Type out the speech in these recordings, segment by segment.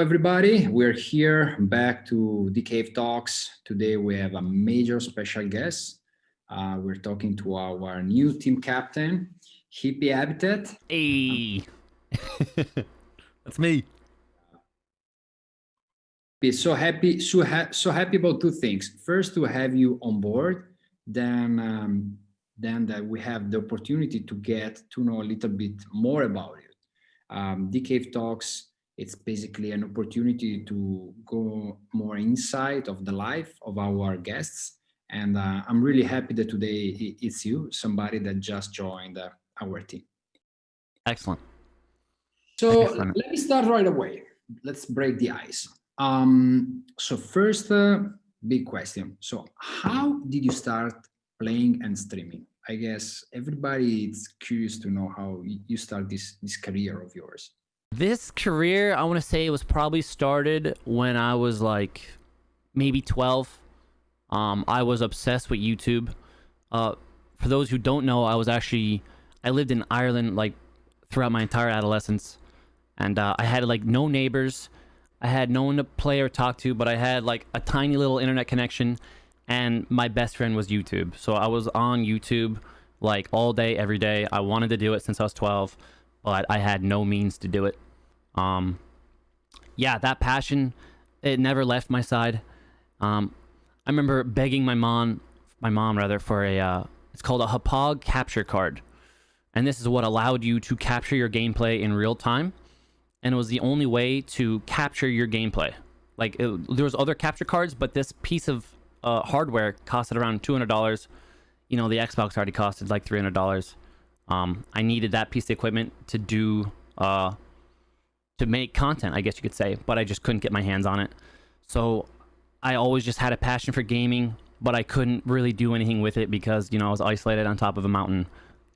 everybody. We're here back to the Cave Talks. Today we have a major special guest. We're talking to our new team captain, HippieHabitat. Hey, that's me. Be so happy, so happy about two things. First, to have you on board. Then that we have the opportunity to get to know a little bit more about it. The Cave Talks. It's basically an opportunity to go more inside of the life of our guests. And I'm really happy that today it's you, somebody that just joined our team. Excellent. So Excellent. let me start right away. Let's break the ice. So first, big question. So how did you start playing and streaming? I guess everybody is curious to know how you start this career of yours. This career, I want to say, it was probably started when I was like maybe 12. I was obsessed with YouTube. For those who don't know, I lived in Ireland like throughout my entire adolescence, and I had like no neighbors. I had no one to play or talk to, but I had like a tiny little internet connection, and my best friend was YouTube. So I was on YouTube like all day, every day. I wanted to do it since I was 12, but I had no means to do it. Yeah, that passion, it never left my side. I remember begging my mom for it's called a Hauppauge capture card. And this is what allowed you to capture your gameplay in real time. And it was the only way to capture your gameplay. There was other capture cards, but this piece of hardware costed around $200. You know, the Xbox already costed like $300. I needed that piece of equipment to do to make content, I guess you could say, but I just couldn't get my hands on it. So I always just had a passion for gaming, but I couldn't really do anything with it because, you know, I was isolated on top of a mountain.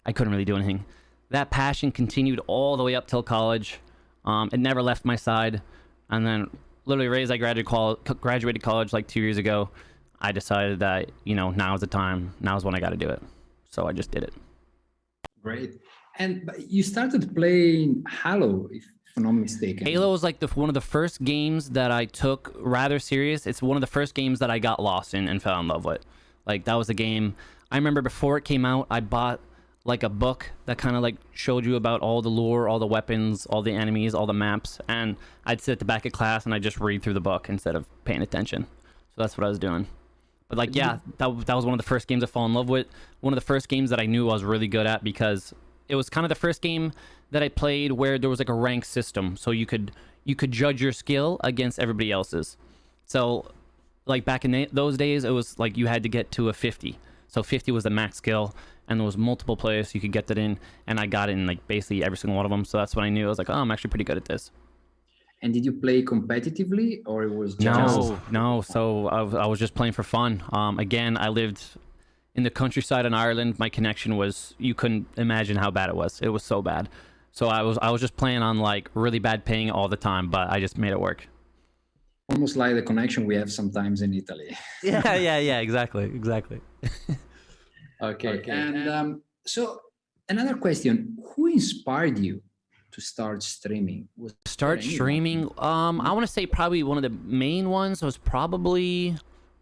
I couldn't really do anything. That passion continued all the way up till college. It never left my side. And then literally right as I graduated college like 2 years ago, I decided that, you know, now's the time. Now's when I got to do it. So I just did it. Great. And you started playing Halo, if I'm not mistaken. Halo was like one of the first games that I took rather serious. It's one of the first games that I got lost in and fell in love with. Like, that was a game. I remember before it came out, I bought like a book that kind of like showed you about all the lore, all the weapons, all the enemies, all the maps. And I'd sit at the back of class and I'd just read through the book instead of paying attention. So that's what I was doing. But like, yeah, that was one of the first games I fell in love with. One of the first games that I knew I was really good at because it was kind of the first game that I played where there was like a rank system. So you could judge your skill against everybody else's. So like back in those days, it was like you had to get to a 50. So 50 was the max skill, and there was multiple players you could get that in, and I got in like basically every single one of them. So that's when I knew I was like, oh, I'm actually pretty good at this. And did you play competitively, or it was just... No. So I was just playing for fun. Again, I lived in the countryside in Ireland. My connection was, you couldn't imagine how bad it was. It was so bad. So I was just playing on like really bad ping all the time, but I just made it work. Almost like the connection we have sometimes in Italy. Yeah, exactly. Okay. And so another question, who inspired you to start streaming? Streaming? I want to say probably one of the main ones was probably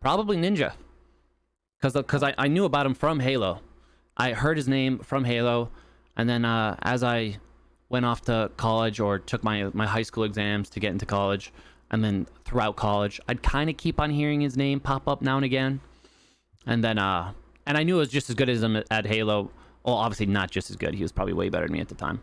Ninja. Because I knew about him from Halo. I heard his name from Halo. And then as I went off to college or took my high school exams to get into college, and then throughout college, I'd kind of keep on hearing his name pop up now and again. And then, and I knew it was just as good as him at Halo. Well, obviously not just as good. He was probably way better than me at the time.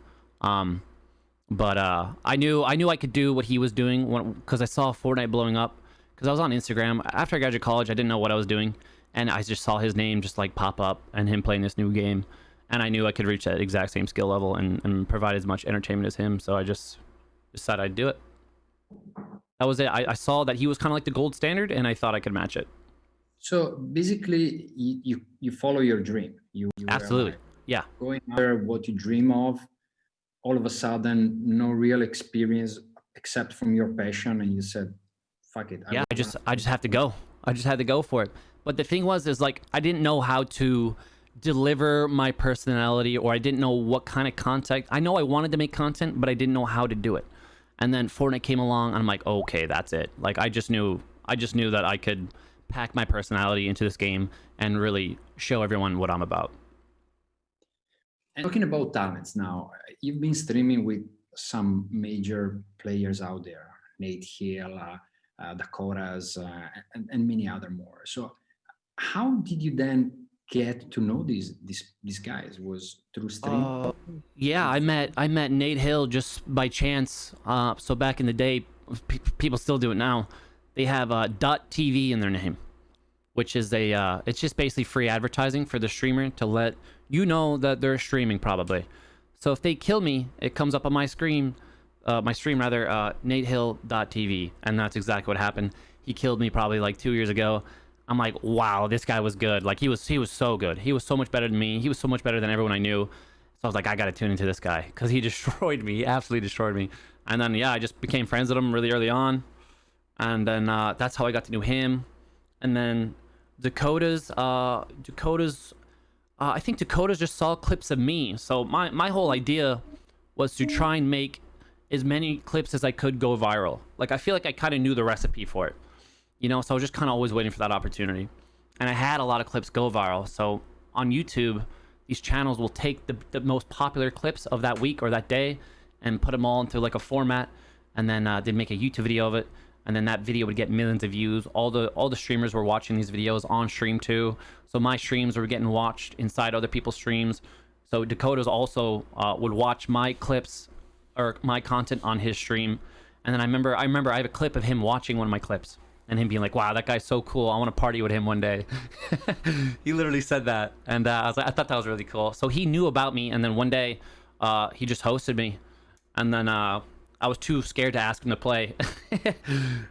But I knew I could do what he was doing because I saw Fortnite blowing up. Because I was on Instagram. After I graduated college, I didn't know what I was doing. And I just saw his name just like pop up and him playing this new game. And I knew I could reach that exact same skill level and provide as much entertainment as him. So I just decided I'd do it. That was it. I saw that he was kind of like the gold standard, and I thought I could match it. So basically, you follow your dream. You Absolutely, yeah. Going after what you dream of. All of a sudden, no real experience except from your passion, and you said, "Fuck it." I just have to go. I just had to go for it. But the thing is like I didn't know how to deliver my personality, or I didn't know what kind of content. I know I wanted to make content, but I didn't know how to do it. And then Fortnite came along, and I'm like, okay, that's it. Like I just knew that I could pack my personality into this game and really show everyone what I'm about. And talking about talents now, you've been streaming with some major players out there, Nate Hill, Dakotas, and many other more. So how did you then get to know these guys? Was through stream? Yeah, I met Nate Hill just by chance. So back in the day, people still do it now. They have .tv in their name, which is it's just basically free advertising for the streamer to let you know that they're streaming probably. So if they kill me, it comes up on my screen, my stream rather, natehill.tv, and that's exactly what happened. He killed me probably like 2 years ago. I'm like, wow, this guy was good. Like he was so good. He was so much better than me. He was so much better than everyone I knew. So I was like, I gotta tune into this guy because he destroyed me. He absolutely destroyed me. And then yeah, I just became friends with him really early on, and then that's how I got to know him. And then Dakotas, I think Dakotas just saw clips of me. So my whole idea was to try and make as many clips as I could go viral. Like I feel like I kind of knew the recipe for it, you know. So I was just kind of always waiting for that opportunity, and I had a lot of clips go viral. So on YouTube, these channels will take the most popular clips of that week or that day and put them all into like a format, and then they'd make a YouTube video of it, and then that video would get millions of views. All the streamers were watching these videos on stream too, so my streams were getting watched inside other people's streams. So Dakota's also would watch my clips or my content on his stream. And then I remember I have a clip of him watching one of my clips and him being like, wow, that guy's so cool, I want to party with him one day. He literally said that, and I thought that was really cool. So he knew about me, and then one day he just hosted me, and then I was too scared to ask him to play.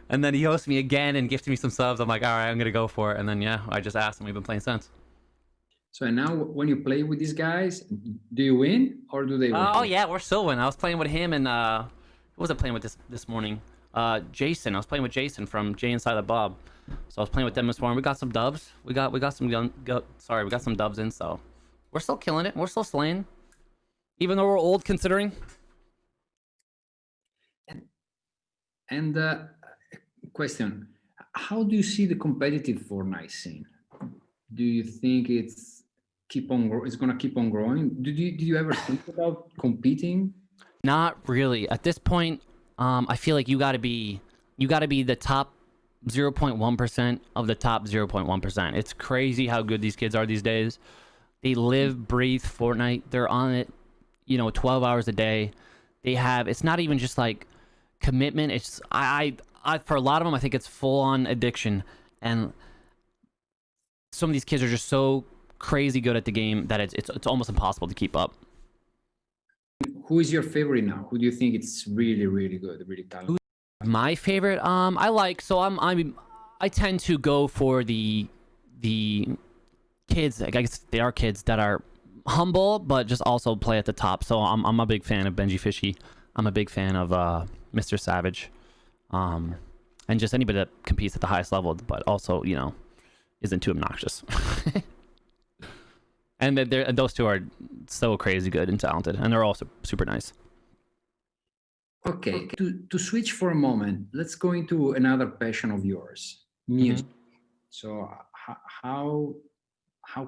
And then he hosted me again and gifted me some subs. I'm like, all right, I'm gonna go for it. And then yeah, I just asked him. We've been playing since. So now when you play with these guys, do you win or do they win? Oh yeah, we're still winning. I was playing with him, and who was I playing with this morning? Jason. I was playing with Jason from Jay and Silent Bob. So I was playing with them this morning. We got some dubs. We got some we got some dubs in. So we're still killing it. We're still slaying, even though we're old considering. And question: how do you see the competitive Fortnite scene? Do you think it's gonna keep on growing? Did you ever think about competing? Not really. At this point, I feel like you gotta be the top 0.1% of the top 0.1%. It's crazy how good these kids are these days. They live, breathe Fortnite. They're on it, 12 hours a day. It's not even just like commitment. It's I for a lot of them, I think it's full on addiction, and some of these kids are just so crazy good at the game that it's almost impossible to keep up. Who is your favorite now? Who do you think it's really, really good, really talented? My favorite, I tend to go for the kids. I guess they are kids that are humble, but just also play at the top. So I'm a big fan of Benji Fishy. I'm a big fan of Mr. Savage, and just anybody that competes at the highest level, but also isn't too obnoxious. And those two are so crazy good and talented, and they're also super nice. Okay, to switch for a moment, let's go into another passion of yours, music. Mm-hmm. So how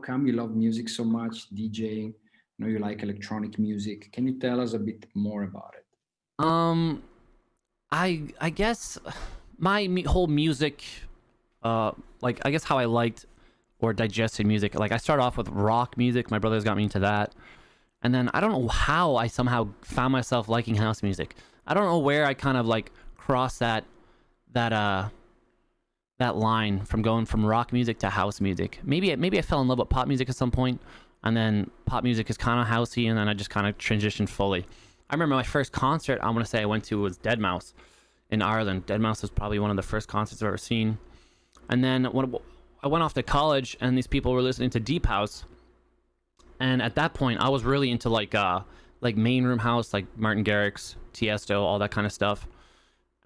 come you love music so much, DJing? I know you like electronic music. Can you tell us a bit more about it? I guess my whole music, I guess how I liked or digested music. Like I started off with rock music. My brothers got me into that. And then I don't know how I somehow found myself liking house music. I don't know where I kind of like crossed that line from going from rock music to house music. Maybe I fell in love with pop music at some point, and then pop music is kind of housey, and then I just kind of transitioned fully. I remember my first concert I want to say I went to was Deadmau5 in Ireland. Deadmau5 was probably one of the first concerts I've ever seen. And then when I went off to college, and these people were listening to deep house, and at that point I was really into like main room house, like Martin Garrix, Tiesto, all that kind of stuff.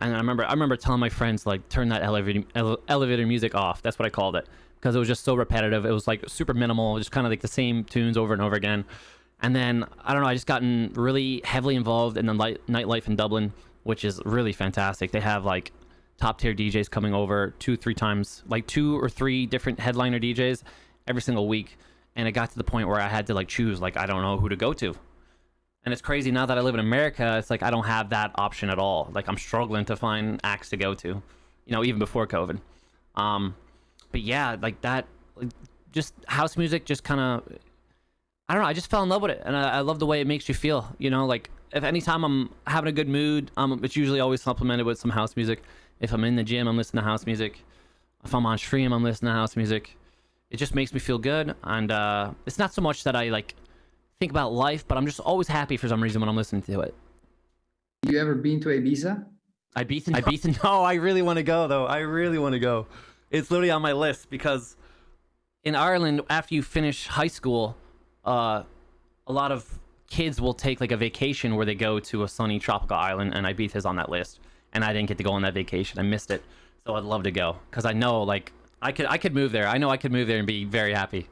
And I remember telling my friends, like, turn that elevator music off. That's what I called it, because it was just so repetitive. It was like super minimal, just kind of like the same tunes over and over again. And then I don't know, I just gotten really heavily involved in the nightlife in Dublin, which is really fantastic. They have like top tier DJs coming over 2-3 times, like 2 or 3 different headliner DJs every single week. And it got to the point where I had to like choose, like, I don't know who to go to. And it's crazy now that I live in America, it's like I don't have that option at all. Like I'm struggling to find acts to go to, you know, even before COVID. But yeah, like that, like, just house music just kind of, I don't know, I just fell in love with it. And I love the way it makes you feel, you know, like if anytime I'm having a good mood, it's usually always supplemented with some house music. If I'm in the gym, I'm listening to house music. If I'm on stream, I'm listening to house music. It just makes me feel good. And it's not so much that I like think about life, but I'm just always happy for some reason when I'm listening to it. You ever been to Ibiza? Ibiza? No, I really want to go though. I really want to go. It's literally on my list because in Ireland, after you finish high school, a lot of kids will take like a vacation where they go to a sunny tropical island, and Ibiza's on that list. And I didn't get to go on that vacation. I missed it. So I'd love to go because I know like I could move there. I know I could move there and be very happy.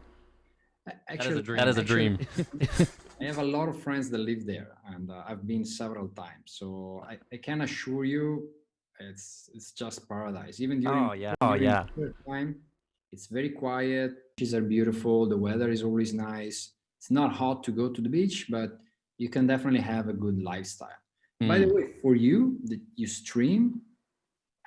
Actually, that is a dream. I have a lot of friends that live there, and I've been several times. So I can assure you, it's just paradise. Even during time, it's very quiet. Beaches are beautiful. The weather is always nice. It's not hot to go to the beach, but you can definitely have a good lifestyle. By the way, for you that you stream,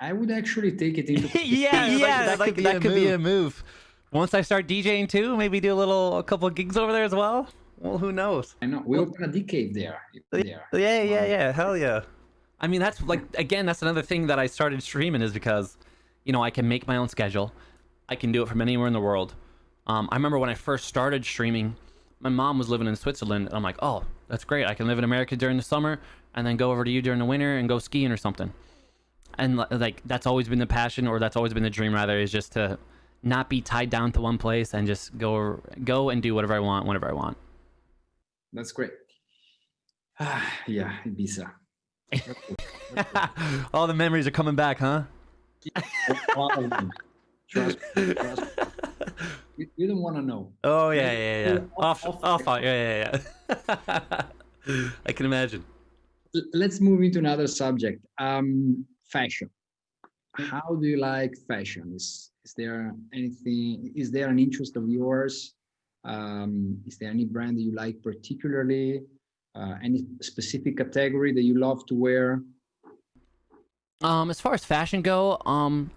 I would actually take it into that could be a move. Once I start DJing too, maybe do a couple of gigs over there as well. Well, who knows? I know. We open a D cave there. Yeah. Hell yeah. I mean, that's like, again, that's another thing that I started streaming is because, you know, I can make my own schedule. I can do it from anywhere in the world. I remember when I first started streaming, my mom was living in Switzerland. And I'm like, oh, that's great. I can live in America during the summer and then go over to you during the winter and go skiing or something. And like, that's always been the passion, or that's always been the dream rather, is just to not be tied down to one place and just go and do whatever I want, whenever I want. That's great. Yeah, Ibiza. All the memories are coming back, huh? All of them. Trust me. You don't want to know. Oh yeah. Off. Yeah. I can imagine. Let's move into another subject. Fashion. How do you like fashion? Is there anything? Is there an interest of yours? Is there any brand that you like particularly? Any specific category that you love to wear? As far as fashion go, I'm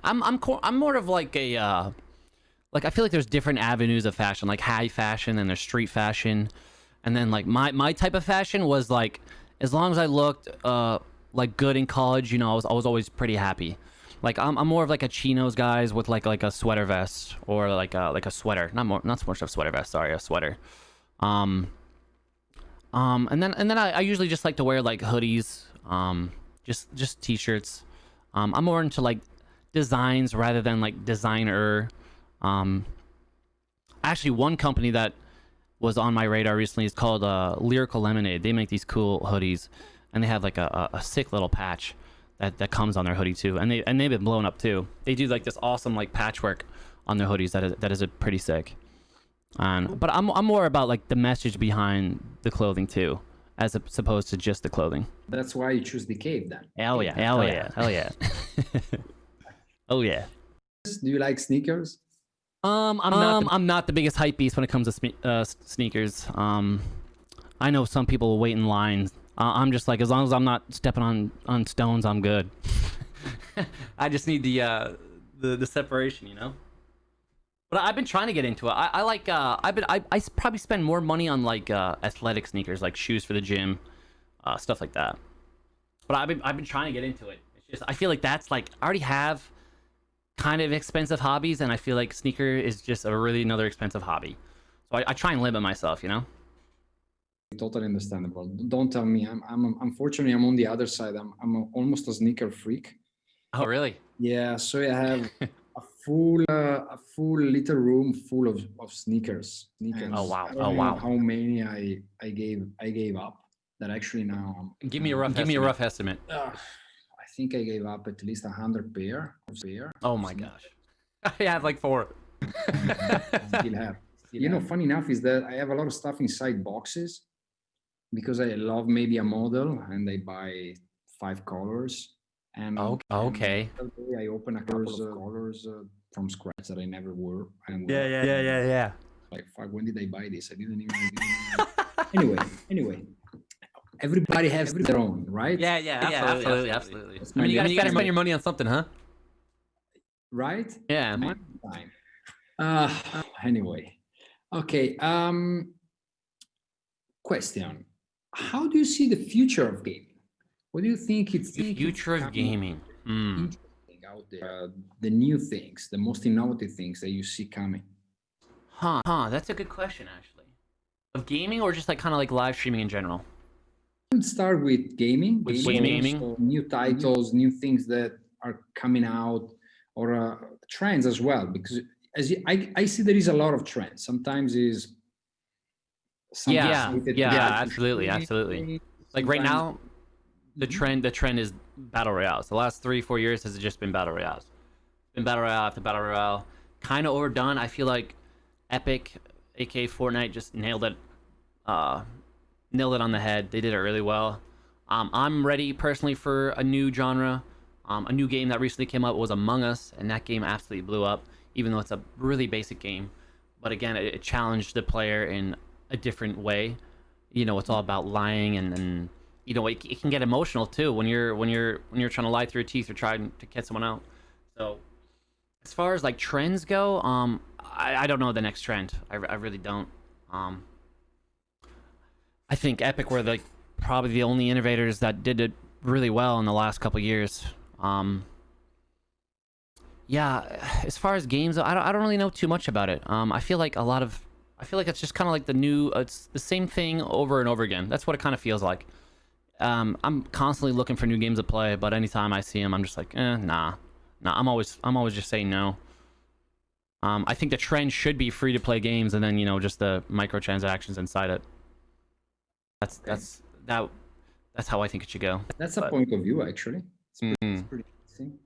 more of like a like, I feel like there's different avenues of fashion, like high fashion and there's street fashion, and then like my type of fashion was like, as long as I looked like good in college, you know, I was always pretty happy. Like I'm more of like a chinos guys with like a sweater vest, or like a sweater, not so much of a sweater vest, sorry, a sweater. And then I usually just like to wear like hoodies, just t-shirts. I'm more into like designs rather than like designer. Actually, one company that was on my radar recently is called Lyrical Lemonade. They make these cool hoodies, and they have like a sick little patch that comes on their hoodie too, and they've been blown up too. They do like this awesome like patchwork on their hoodies that is pretty sick. But I'm more about like the message behind the clothing too, as opposed to just the clothing. That's why you choose the cave then. Hell yeah. Oh yeah. Do you like sneakers? I'm not the biggest hype beast when it comes to sneakers. I know some people will wait in line. I'm just like, as long as I'm not stepping on stones, I'm good. I just need the separation, you know. But I've been trying to get into it. I like I probably spend more money on like athletic sneakers, like shoes for the gym, stuff like that. But I've been trying to get into it. It's just, I feel like that's like, I already have kind of expensive hobbies, and I feel like sneaker is just another expensive hobby. So I try and limit myself, you know. Totally understandable. Don't tell me. I'm unfortunately I'm on the other side. I'm almost a sneaker freak. Oh really? Yeah. So I have a full little room full of sneakers. Oh wow. I don't know how many I gave up. That actually now. Give me a rough estimate. I think I gave up at least 100 pair. Oh my gosh. I have like 4. Still have. You know, funny enough is that I have a lot of stuff inside boxes, because I love maybe a model and I buy 5 colors. And Okay. and the other day I opened a couple of colors from scratch that I never wore. And Yeah. like, fuck, when did I buy this? I didn't even. Anyway, everybody has their own, right? Absolutely. That's I mean, you kind gotta of spend your money on something, huh? right. Yeah. Time. Anyway, okay. Question: how do you see the future of gaming? What do you think it's The future of gaming. interesting out there? The new things, the most innovative things that you see coming. That's a good question, actually. Of gaming, or just like kind of like live streaming in general? I would start with gaming. With gaming? So new titles, new things that are coming out, or trends as well. Because I see there is a lot of trends. Sometimes is absolutely. Like right now, the trend is battle royales. The last 3-4 years has just been battle royales. Been battle royale after battle royale, kind of overdone. I feel like Epic, aka Fortnite, just nailed it on the head. They did it really well. I'm ready personally for a new genre. A new game that recently came out was Among Us, and that game absolutely blew up, even though it's a really basic game. But again, it challenged the player in a different way. You know, it's all about lying, and you know, it can get emotional too when you're trying to lie through your teeth or trying to catch someone out. So as far as like trends go, I don't know the next trend. I really don't. I think Epic were probably the only innovators that did it really well in the last couple years. Yeah, as far as games, I don't really know too much about it. I feel like it's just kind of like it's the same thing over and over again. That's what it kind of feels like. I'm constantly looking for new games to play, but anytime I see them, I'm just like, nah. I'm always just saying no. I think the trend should be free to play games, and then just the microtransactions inside it. That's how I think it should go. That's a point of view, actually. It's pretty interesting.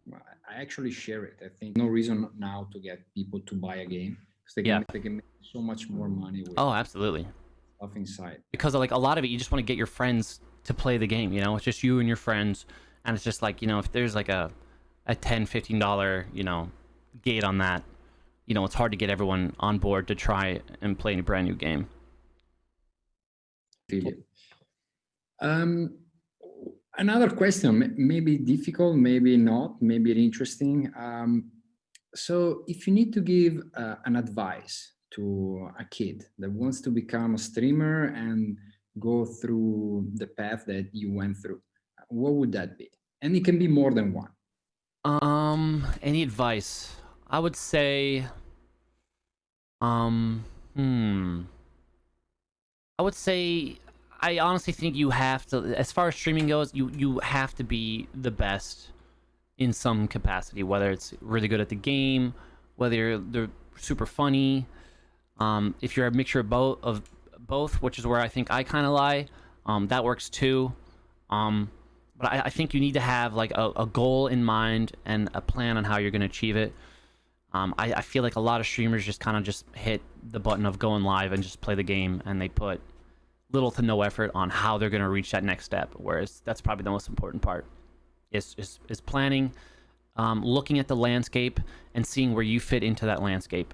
I actually share it. I think no reason now to get people to buy a game, because they can make so much more money with absolutely stuff inside. Because like a lot of it, you just want to get your friends to play the game. It's just you and your friends, and it's just like if there's like a $10-15 gate on that, it's hard to get everyone on board to try and play a brand new game. Feel it. Another question, maybe difficult, maybe not, maybe interesting. So if you need to give an advice to a kid that wants to become a streamer and go through the path that you went through, what would that be? And it can be more than one. Any advice? I would say, I would say, I honestly think you have to, as far as streaming goes, you have to be the best in some capacity, whether it's really good at the game, whether they're super funny. If you're a mixture of both, which is where I think I kind of lie, that works too. But I think you need to have like a goal in mind and a plan on how you're going to achieve it. I feel like a lot of streamers just kind of just hit the button of going live and just play the game, and they put little to no effort on how they're going to reach that next step, whereas that's probably the most important part is planning, looking at the landscape and seeing where you fit into that landscape.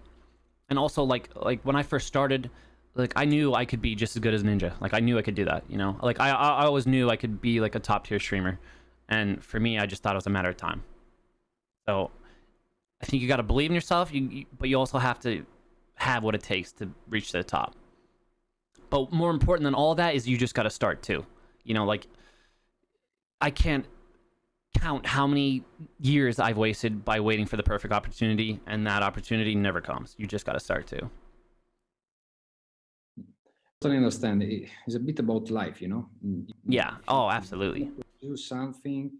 And also like when I first started, like I knew I could be just as good as Ninja. Like I knew I could do that, like I always knew I could be like a top tier streamer, and for me I just thought it was a matter of time. So I think you got to believe in yourself, but you also have to have what it takes to reach the top. But more important than all that is you just got to start too. Like I can't count how many years I've wasted by waiting for the perfect opportunity, and that opportunity never comes. You just got to start too. Totally understand. It's a bit about life, Yeah. Oh, absolutely. Do something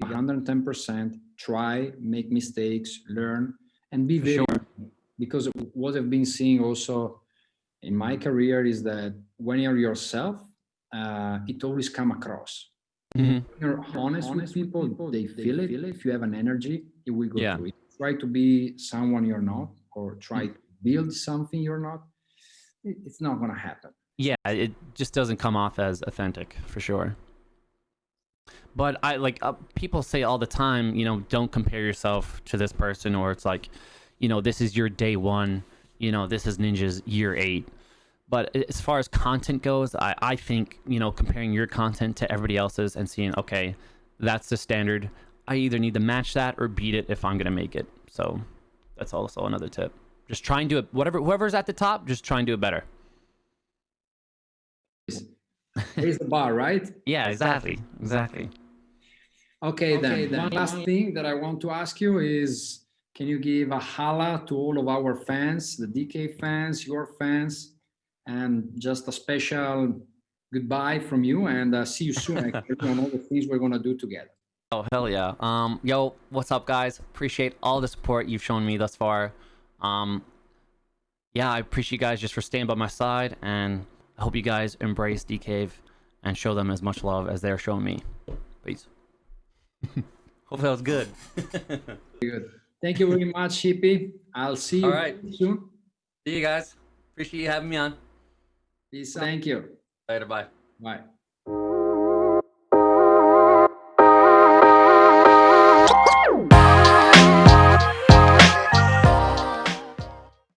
110%, try, make mistakes, learn, and be very sure. Because what I've been seeing also in my career is that when you're yourself, it always come across. When you're honest with people, they feel it. If you have an energy, it will go through it. Try to be someone you're not, or try to build something you're not, it's not going to happen. Yeah, it just doesn't come off as authentic, for sure. But I like people say all the time, you know, don't compare yourself to this person, or it's like, you know, this is your day one, you know, this is Ninja's year 8. But as far as content goes, I think, you know, comparing your content to everybody else's and seeing, okay, that's the standard. I either need to match that or beat it if I'm going to make it. So that's also another tip. Just try and do it. Whoever's at the top, just try and do it better. Raise the bar, right? Yeah, exactly. Okay, then one last thing that I want to ask you is, can you give a holla to all of our fans, the DK fans, your fans, and just a special goodbye from you, and see you soon actually, on all the things we're going to do together. Oh, hell yeah. Yo, what's up, guys? Appreciate all the support you've shown me thus far. Yeah, I appreciate you guys just for staying by my side, and I hope you guys embrace DCave and show them as much love as they're showing me. Peace. Hope that was good. Good. Thank you very much, Hippie. I'll see you soon. See you guys. Appreciate you having me on. Peace. Thank you. Later, bye. Bye.